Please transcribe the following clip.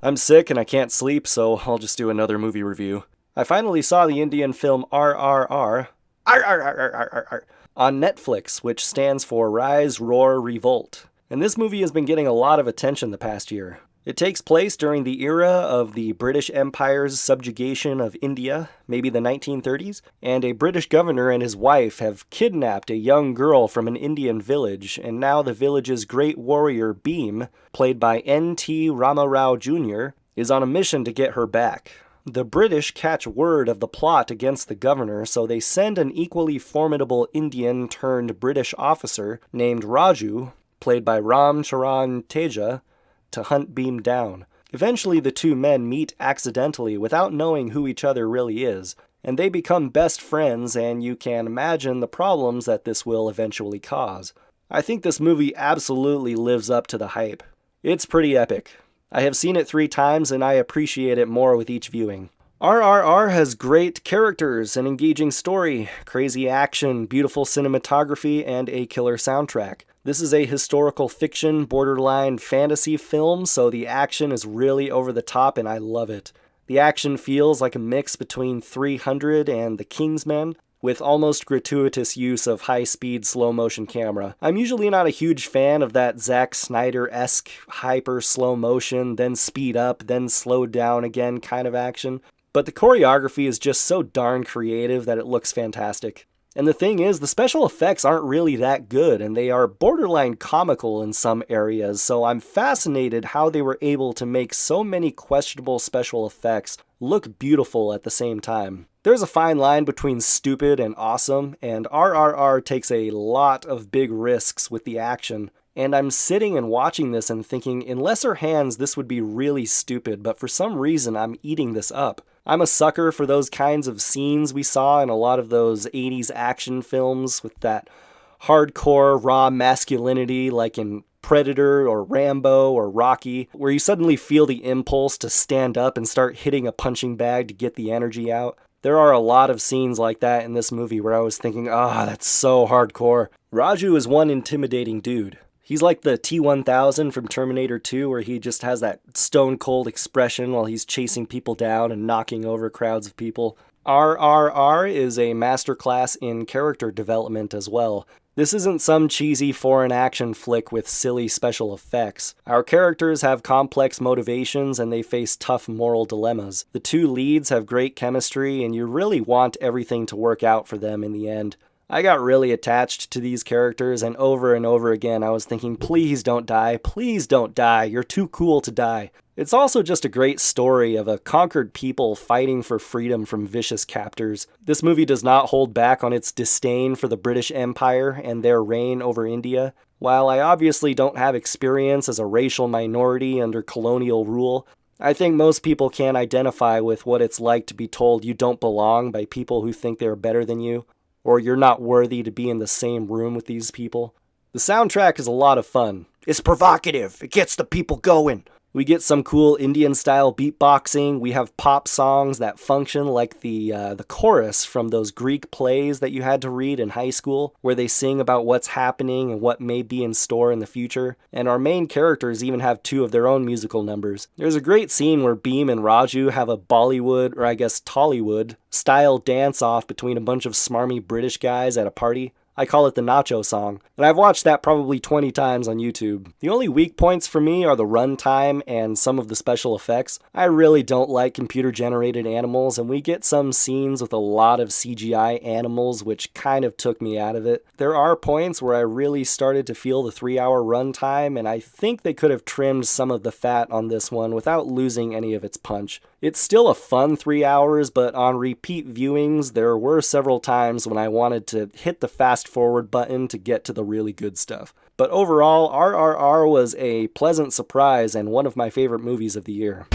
I'm sick and I can't sleep, so I'll just do another movie review. I finally saw the Indian film RRR on Netflix, which stands for Rise, Roar, Revolt. And this movie has been getting a lot of attention the past year. It takes place during the era of the British Empire's subjugation of India, maybe the 1930s, and a British governor and his wife have kidnapped a young girl from an Indian village, and now the village's great warrior Bhim, played by N.T. Ramarao Jr., is on a mission to get her back. The British catch word of the plot against the governor, so they send an equally formidable Indian-turned-British officer named Raju, played by Ram Charan Teja, to hunt Bhim down. Eventually, the two men meet accidentally without knowing who each other really is, and they become best friends, and you can imagine the problems that this will eventually cause. I think this movie absolutely lives up to the hype. It's pretty epic. I have seen it 3 times, and I appreciate it more with each viewing. RRR has great characters, an engaging story, crazy action, beautiful cinematography, and a killer soundtrack. This is a historical fiction, borderline fantasy film, so the action is really over the top and I love it. The action feels like a mix between 300 and The Kingsman, with almost gratuitous use of high-speed slow-motion camera. I'm usually not a huge fan of that Zack Snyder-esque hyper slow motion, then speed up, then slow down again kind of action, but the choreography is just so darn creative that it looks fantastic. And the thing is, the special effects aren't really that good, and they are borderline comical in some areas, so I'm fascinated how they were able to make so many questionable special effects look beautiful at the same time. There's a fine line between stupid and awesome, and RRR takes a lot of big risks with the action. And I'm sitting and watching this and thinking, in lesser hands this would be really stupid, but for some reason I'm eating this up. I'm a sucker for those kinds of scenes we saw in a lot of those 80s action films with that hardcore raw masculinity like in Predator or Rambo or Rocky, where you suddenly feel the impulse to stand up and start hitting a punching bag to get the energy out. There are a lot of scenes like that in this movie where I was thinking, that's so hardcore. Raju is one intimidating dude. He's like the T-1000 from Terminator 2, where he just has that stone-cold expression while he's chasing people down and knocking over crowds of people. RRR is a masterclass in character development as well. This isn't some cheesy foreign action flick with silly special effects. Our characters have complex motivations and they face tough moral dilemmas. The two leads have great chemistry and you really want everything to work out for them in the end. I got really attached to these characters, and over again I was thinking, please don't die, you're too cool to die. It's also just a great story of a conquered people fighting for freedom from vicious captors. This movie does not hold back on its disdain for the British Empire and their reign over India. While I obviously don't have experience as a racial minority under colonial rule, I think most people can identify with what it's like to be told you don't belong by people who think they're better than you, or you're not worthy to be in the same room with these people. The soundtrack is a lot of fun. It's provocative. It gets the people going. We get some cool Indian-style beatboxing. We have pop songs that function like the chorus from those Greek plays that you had to read in high school, where they sing about what's happening and what may be in store in the future. And our main characters even have 2 of their own musical numbers. There's a great scene where Bhim and Raju have a Bollywood, or I guess Tollywood, style dance-off between a bunch of smarmy British guys at a party. I call it the Nacho song, and I've watched that probably 20 times on YouTube. The only weak points for me are the runtime and some of the special effects. I really don't like computer-generated animals, and we get some scenes with a lot of CGI animals, which kind of took me out of it. There are points where I really started to feel the 3-hour runtime, and I think they could have trimmed some of the fat on this one without losing any of its punch. It's still a fun 3 hours, but on repeat viewings, there were several times when I wanted to hit the fast forward button to get to the really good stuff. But overall, RRR was a pleasant surprise and one of my favorite movies of the year.